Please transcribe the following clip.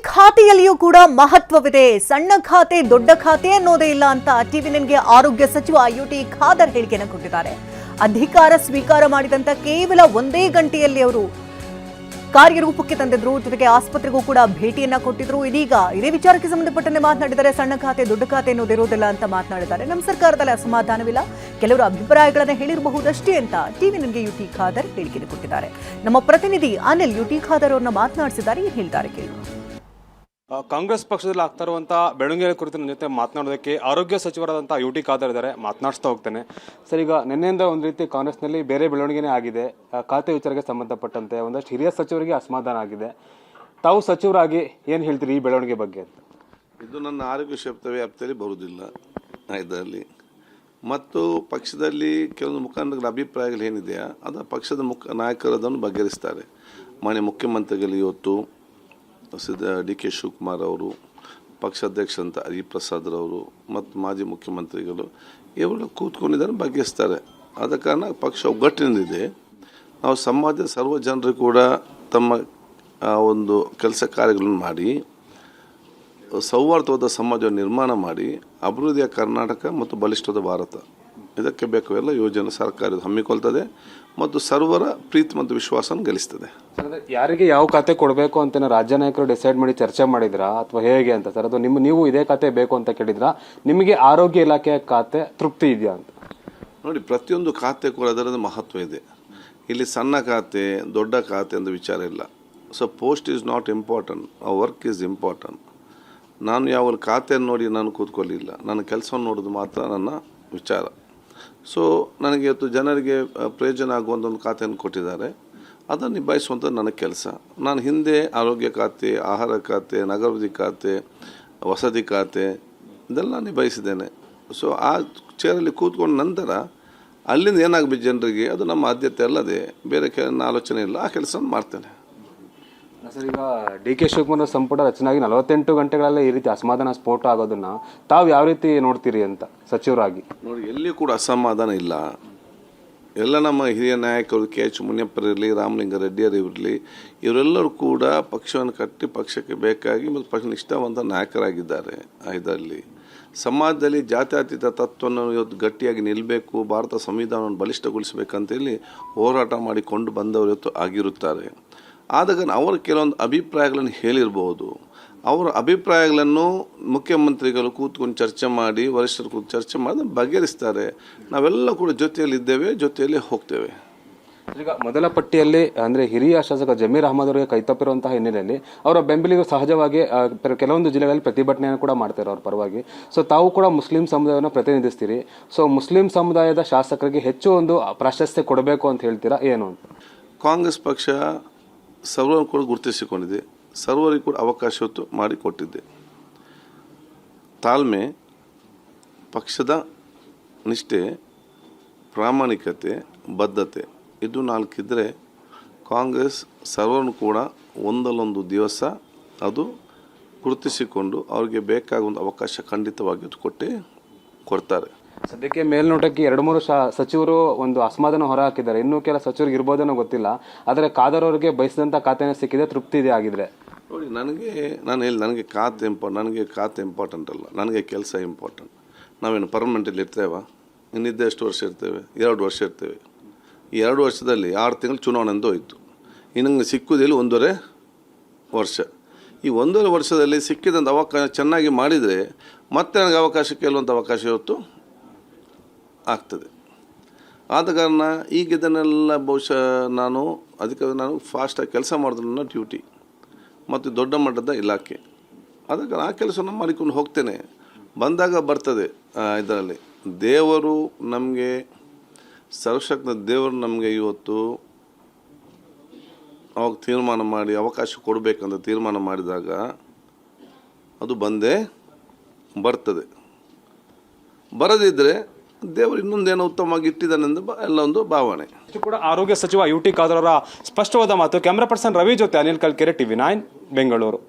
ಖಾತೆಯಲ್ಲಿಯೂ ಕೂಡ ಮಹತ್ವವಿದೆ. ಸಣ್ಣ ಖಾತೆ ದೊಡ್ಡ ಖಾತೆ ಅನ್ನೋದೇ ಇಲ್ಲ ಅಂತ ಟಿವಿ9ಗೆ ಆರೋಗ್ಯ ಸಚಿವ ಯುಟಿ ಖಾದರ್ ಹೇಳಿಕೆಯನ್ನು ಕೊಟ್ಟಿದ್ದಾರೆ. ಅಧಿಕಾರ ಸ್ವೀಕಾರ ಮಾಡಿದಂತ ಕೇವಲ ಒಂದೇ ಗಂಟೆಯಲ್ಲಿ ಅವರು ಕಾರ್ಯರೂಪಕ್ಕೆ ತಂದಿದ್ರು. ಜೊತೆಗೆ ಆಸ್ಪತ್ರೆಗೂ ಕೂಡ ಭೇಟಿಯನ್ನ ಕೊಟ್ಟಿದ್ರು. ಇದೀಗ ಇದೇ ವಿಚಾರಕ್ಕೆ ಸಂಬಂಧಪಟ್ಟಂತೆ ಮಾತನಾಡಿದರೆ ಸಣ್ಣ ಖಾತೆ ದೊಡ್ಡ ಖಾತೆ ಅನ್ನೋದಿರೋದಿಲ್ಲ ಅಂತ ಮಾತನಾಡಿದ್ದಾರೆ. ನಮ್ಮ ಸರ್ಕಾರದಲ್ಲಿ ಅಸಮಾಧಾನವಿಲ್ಲ, ಕೆಲವರು ಅಭಿಪ್ರಾಯಗಳನ್ನ ಹೇಳಿರಬಹುದಷ್ಟೇ ಅಂತ ಟಿವಿ9ಗೆ ಯುಟಿ ಖಾದರ್ ಹೇಳಿಕೆ ಕೊಟ್ಟಿದ್ದಾರೆ. ನಮ್ಮ ಪ್ರತಿನಿಧಿ ಅನಿಲ್ ಯುಟಿ ಖಾದರ್ ಅವರನ್ನ ಮಾತನಾಡಿಸಿದ್ದಾರೆ. ಏನು ಹೇಳ್ತಾರೆ ಕೇಳೋಣ. ಕಾಂಗ್ರೆಸ್ ಪಕ್ಷದಲ್ಲಿ ಆಗ್ತಾ ಇರುವಂತಹ ಬೆಳವಣಿಗೆ ಕುರಿತು ನನ್ನ ಜೊತೆ ಮಾತನಾಡೋದಕ್ಕೆ ಆರೋಗ್ಯ ಸಚಿವರಾದಂತಹ ಯುಟಿ ಖಾದರ್ ಇದ್ದಾರೆ. ಮಾತನಾಡಿಸ್ತಾ ಹೋಗ್ತೇನೆ. ಸರ್, ಈಗ ನಿನ್ನೆಯಿಂದ ಒಂದು ರೀತಿ ಕಾಂಗ್ರೆಸ್ನಲ್ಲಿ ಬೇರೆ ಬೆಳವಣಿಗೆನೇ ಆಗಿದೆ. ಖಾತೆ ವಿಚಾರಕ್ಕೆ ಸಂಬಂಧಪಟ್ಟಂತೆ ಒಂದಷ್ಟು ಹಿರಿಯ ಸಚಿವರಿಗೆ ಅಸಮಾಧಾನ ಆಗಿದೆ. ತಾವು ಸಚಿವರಾಗಿ ಏನು ಹೇಳ್ತೀರಿ ಈ ಬೆಳವಣಿಗೆ ಬಗ್ಗೆ ಅಂತ? ಇದು ನನ್ನ ಆರೋಗ್ಯ ವ್ಯಾಪ್ತಿಯಲ್ಲಿ ಬರುವುದಿಲ್ಲ ಇದರಲ್ಲಿ. ಮತ್ತು ಪಕ್ಷದಲ್ಲಿ ಕೆಲವೊಂದು ಮುಖಂಡರ ಅಭಿಪ್ರಾಯಗಳು ಏನಿದೆಯಾ ಅದು ಪಕ್ಷದ ನಾಯಕರು ಅದನ್ನು ಬಗೆಹರಿಸ್ತಾರೆ. ಮಾನ್ಯ ಮುಖ್ಯಮಂತ್ರಿಗಳು ಇವತ್ತು ಡಿ.ಕೆ. ಶಿವಕುಮಾರ್ ಅವರು, ಪಕ್ಷಾಧ್ಯಕ್ಷರಂತ ಹರಿಪ್ರಸಾದ್ರವರು ಮತ್ತು ಮಾಜಿ ಮುಖ್ಯಮಂತ್ರಿಗಳು ಇವರು ಕೂತ್ಕೊಂಡಿದ್ದಾರೆ, ಬಗೆಹರಿಸ್ತಾರೆ. ಆದ ಕಾರಣ ಪಕ್ಷ ಒಗ್ಗಟ್ಟಿನಿಂದಿದೆ. ನಾವು ಸಮಾಜದ ಸರ್ವ ಜನರು ಕೂಡ ತಮ್ಮ ಒಂದು ಕೆಲಸ ಕಾರ್ಯಗಳನ್ನು ಮಾಡಿ ಸೌಹಾರ್ದವಾದ ಸಮಾಜವನ್ನು ನಿರ್ಮಾಣ ಮಾಡಿ ಅಭಿವೃದ್ಧಿಯ ಕರ್ನಾಟಕ ಮತ್ತು ಬಲಿಷ್ಠವಾದ ಭಾರತ ಇದಕ್ಕೆ ಬೇಕಾವೆಲ್ಲ ಯೋಜನೆ ಸರ್ಕಾರ ಹಮ್ಮಿಕೊಳ್ತದೆ ಮತ್ತು ಸರ್ವರ ಪ್ರೀತಿ ಮತ್ತು ವಿಶ್ವಾಸವನ್ನು ಗಳಿಸ್ತದೆ. ಯಾರಿಗೆ ಯಾವ ಖಾತೆ ಕೊಡಬೇಕು ಅಂತ ರಾಜ್ಯ ನಾಯಕರು ಡಿಸೈಡ್ ಮಾಡಿ ಚರ್ಚೆ ಮಾಡಿದ್ರಾ ಅಥವಾ ಹೇಗೆ ಅಂತ ಸರ್? ಅದು ನೀವು ಇದೇ ಖಾತೆ ಬೇಕು ಅಂತ ಕೇಳಿದ್ರಾ? ನಿಮಗೆ ಆರೋಗ್ಯ ಇಲಾಖೆಯ ಖಾತೆ ತೃಪ್ತಿ ಇದೆಯಾ ಅಂತ? ನೋಡಿ, ಪ್ರತಿಯೊಂದು ಖಾತೆ ಕೂಡ ಅದರದ್ದು ಮಹತ್ವ ಇದೆ. ಇಲ್ಲಿ ಸಣ್ಣ ಖಾತೆ ದೊಡ್ಡ ಖಾತೆ ಅಂತ ವಿಚಾರ ಇಲ್ಲ. So post is not important, work is important. ನಾನು ಯಾವ ಖಾತೆಯನ್ನು ನೋಡಿ ನಾನು ಕೂತ್ಕೊಳ್ಳಿಲ್ಲ, ನನ್ನ ಕೆಲಸವನ್ನು ನೋಡೋದು ಮಾತ್ರ ನನ್ನ ವಿಚಾರ. ಸೊ ನನಗೆ ಇವತ್ತು ಜನರಿಗೆ ಪ್ರಯೋಜನ ಆಗುವಂಥ ಒಂದು ಖಾತೆಯನ್ನು ಕೊಟ್ಟಿದ್ದಾರೆ, ಅದನ್ನು ನಿಭಾಯಿಸುವಂಥದ್ದು ನನ್ನ ಕೆಲಸ. ನಾನು ಹಿಂದೆ ಆರೋಗ್ಯ ಖಾತೆ, ಆಹಾರ ಖಾತೆ, ನಗರಾಭಿವೃದ್ಧಿ ಖಾತೆ, ವಸತಿ ಖಾತೆ ಇದೆಲ್ಲ ನಿಭಾಯಿಸಿದ್ದೇನೆ. ಸೊ ಆ ಚೇರಲ್ಲಿ ಕೂತ್ಕೊಂಡ ನಂತರ ಅಲ್ಲಿಂದ ಏನಾಗಬೇಕು ಜನರಿಗೆ ಅದು ನಮ್ಮ ಆದ್ಯತೆ ಅಲ್ಲದೆ ಬೇರೆ ಆಲೋಚನೆ ಇಲ್ಲ, ಆ ಕೆಲಸವನ್ನು ಮಾಡ್ತೇನೆ. ಸರ್, ಈಗ ಡಿ.ಕೆ. ಶಿವಕುಮಾರ್ ಸಂಪುಟ ರಚನೆ ಆಗಿ 48 ಗಂಟೆಗಳಲ್ಲೇ ಈ ರೀತಿ ಅಸಮಾಧಾನ ಸ್ಫೋಟ ಆಗೋದನ್ನ ತಾವು ಯಾವ ರೀತಿ ನೋಡ್ತೀರಿ ಅಂತ ಸಚಿವರಾಗಿ? ನೋಡಿ, ಎಲ್ಲಿಯೂ ಕೂಡ ಅಸಮಾಧಾನ ಇಲ್ಲ. ಎಲ್ಲ ನಮ್ಮ ಹಿರಿಯ ನಾಯಕರು ಕೆ.ಎಚ್. ಮುನಿಯಪ್ಪರಿರಲಿ, ರಾಮಲಿಂಗಾರೆಡ್ಡಿಯರು ಇರಲಿ, ಇವರೆಲ್ಲರೂ ಕೂಡ ಪಕ್ಷವನ್ನು ಕಟ್ಟಿ ಪಕ್ಷಕ್ಕೆ ಬೇಕಾಗಿ ಮತ್ತು ಪಕ್ಷ ನಿಷ್ಠಾವಂತ ನಾಯಕರಾಗಿದ್ದಾರೆ. ಇದರಲ್ಲಿ ಸಮಾಜದಲ್ಲಿ ಜಾತ್ಯತೀತ ತತ್ವವನ್ನು ಇವತ್ತು ಗಟ್ಟಿಯಾಗಿ ನಿಲ್ಲಬೇಕು, ಭಾರತ ಸಂವಿಧಾನವನ್ನು ಬಲಿಷ್ಠಗೊಳಿಸಬೇಕಂತೇಳಿ ಹೋರಾಟ ಮಾಡಿಕೊಂಡು ಬಂದವರು ಇವತ್ತು ಆಗಿರುತ್ತಾರೆ. ಆದಾಗ ಅವರು ಕೆಲವೊಂದು ಅಭಿಪ್ರಾಯಗಳನ್ನು ಹೇಳಿರ್ಬೋದು. ಅವರ ಅಭಿಪ್ರಾಯಗಳನ್ನು ಮುಖ್ಯಮಂತ್ರಿಗಳು ಕೂತ್ಕೊಂಡು ಚರ್ಚೆ ಮಾಡಿ, ವರಿಷ್ಠರು ಕೂತು ಚರ್ಚೆ ಮಾಡಿ ಬಗೆಹರಿಸ್ತಾರೆ. ನಾವೆಲ್ಲ ಕೂಡ ಜೊತೆಯಲ್ಲಿದ್ದೇವೆ, ಜೊತೆಯಲ್ಲಿ ಹೋಗ್ತೇವೆ. ಈಗ ಮೊದಲ ಪಟ್ಟಿಯಲ್ಲಿ ಅಂದರೆ ಹಿರಿಯ ಶಾಸಕ ಜಮೀರ್ ಅಹಮದ್ ಅವರಿಗೆ ಕೈತಪ್ಪಿರುವಂತಹ ಹಿನ್ನೆಲೆಯಲ್ಲಿ ಅವರ ಬೆಂಬಲಿಗರು ಸಹಜವಾಗಿ ಕೆಲವೊಂದು ಜಿಲ್ಲೆಗಳಲ್ಲಿ ಪ್ರತಿಭಟನೆಯನ್ನು ಕೂಡ ಮಾಡ್ತಾರೆ ಅವ್ರ ಪರವಾಗಿ. ಸೊ ತಾವು ಕೂಡ ಮುಸ್ಲಿಂ ಸಮುದಾಯವನ್ನು ಪ್ರತಿನಿಧಿಸ್ತೀರಿ. ಸೊ ಮುಸ್ಲಿಂ ಸಮುದಾಯದ ಶಾಸಕರಿಗೆ ಹೆಚ್ಚು ಒಂದು ಪ್ರಾಶಸ್ತ್ಯ ಕೊಡಬೇಕು ಅಂತ ಹೇಳ್ತೀರಾ ಏನು ಅಂತ? ಕಾಂಗ್ರೆಸ್ ಪಕ್ಷ ಸರ್ವರನ್ನು ಕೂಡ ಗುರುತಿಸಿಕೊಂಡಿದೆ, ಸರ್ವರಿಗೂ ಕೂಡ ಅವಕಾಶ ಮಾಡಿಕೊಟ್ಟಿದ್ದೆ. ತಾಳ್ಮೆ, ಪಕ್ಷದ ನಿಷ್ಠೆ, ಪ್ರಾಮಾಣಿಕತೆ, ಬದ್ಧತೆ ಇದು 4 ಇದ್ದರೆ ಕಾಂಗ್ರೆಸ್ ಸರ್ವರನ್ನು ಕೂಡ ಒಂದಲ್ಲೊಂದು ದಿವಸ ಅದು ಗುರುತಿಸಿಕೊಂಡು ಅವ್ರಿಗೆ ಬೇಕಾಗುವಂಥ ಅವಕಾಶ ಖಂಡಿತವಾಗಿ ಕೊಡ್ತಾರೆ. ಸದ್ಯಕ್ಕೆ ಮೇಲ್ನೋಟಕ್ಕೆ 2-3 ಸಚಿವರು ಒಂದು ಅಸಮಾಧಾನ ಹೊರ ಹಾಕಿದ್ದಾರೆ. ಇನ್ನೂ ಕೆಲ ಸಚಿವರಿಗೆ ಇರ್ಬೋದೇನೋ ಗೊತ್ತಿಲ್ಲ. ಆದರೆ ಖಾದರ್ ಅವರಿಗೆ ಬಯಸಿದಂಥ ಖಾತೆನೇ ಸಿಕ್ಕಿದೆ, ತೃಪ್ತಿ ಇದೆ ಆಗಿದ್ರೆ. ನೋಡಿ, ನನಗೆ ಖಾತೆ ಇಂಪಾರ್ಟೆಂಟ್ ಅಲ್ಲ, ನನಗೆ ಕೆಲಸ ಇಂಪಾರ್ಟೆಂಟ್. ನಾವೇನು ಪರ್ಮನೆಂಟಲ್ಲಿ ಇರ್ತೇವೆ? ಇನ್ನಿದ್ದೆ ಎಷ್ಟು ವರ್ಷ ಇರ್ತೇವೆ? 2 ವರ್ಷ ಇರ್ತೇವೆ. ಈ 2 ವರ್ಷದಲ್ಲಿ 6 ತಿಂಗಳು ಚುನಾವಣೆ ಅಂತ ಹೋಯಿತು. ಇನ್ನು ಸಿಕ್ಕುವುದಿಲ್ಲ 1.5 ವರ್ಷ. ಈ 1.5 ವರ್ಷದಲ್ಲಿ ಸಿಕ್ಕಿದಂಥ ಅವಕಾಶ ಚೆನ್ನಾಗಿ ಮಾಡಿದರೆ ಮತ್ತೆ ನನಗೆ ಅವಕಾಶ ಕೇಳುವಂಥ ಅವಕಾಶ ಇವತ್ತು ಆಗ್ತದೆ. ಆದ ಕಾರಣ ಈಗ ಇದನ್ನೆಲ್ಲ ಬಹುಶಃ ನಾನು ಫಾಸ್ಟಾಗಿ ಕೆಲಸ ಮಾಡಿದ್ರೆ ನನ್ನ ಡ್ಯೂಟಿ ಮತ್ತು ದೊಡ್ಡ ಮಟ್ಟದ ಇಲಾಖೆ. ಅದಕ್ಕೆ ಆ ಕೆಲಸವನ್ನು ಮಾಡಿಕೊಂಡು ಹೋಗ್ತೇನೆ. ಬಂದಾಗ ಬರ್ತದೆ. ಇದರಲ್ಲಿ ದೇವರು ನಮಗೆ ಸರ್ವಶಕ್ತ ದೇವರು ನಮಗೆ ಇವತ್ತು ಅವಾಗ ತೀರ್ಮಾನ ಮಾಡಿ ಅವಕಾಶ ಕೊಡಬೇಕಂತ ತೀರ್ಮಾನ ಮಾಡಿದಾಗ ಅದು ಬಂದೇ ಬರ್ತದೆ. ಬರದಿದ್ದರೆ ದೇವರು ಇನ್ನೊಂದೇನೋ ಉತ್ತಮವಾಗಿ ಇಟ್ಟಿದ್ದಾನೆಂದು ಎಲ್ಲ ಒಂದು ಭಾವನೆ. ಕೂಡ ಆರೋಗ್ಯ ಸಚಿವ ಯುಟಿ ಖಾದರ್ ಅವರ ಸ್ಪಷ್ಟವಾದ ಮಾತು. ಕ್ಯಾಮ್ರಾ ಪರ್ಸನ್ ರವಿ ಜೊತೆ ಅನಿಲ್ ಕಲ್ಕೆರೆ, ಟಿವಿ9 ಬೆಂಗಳೂರು.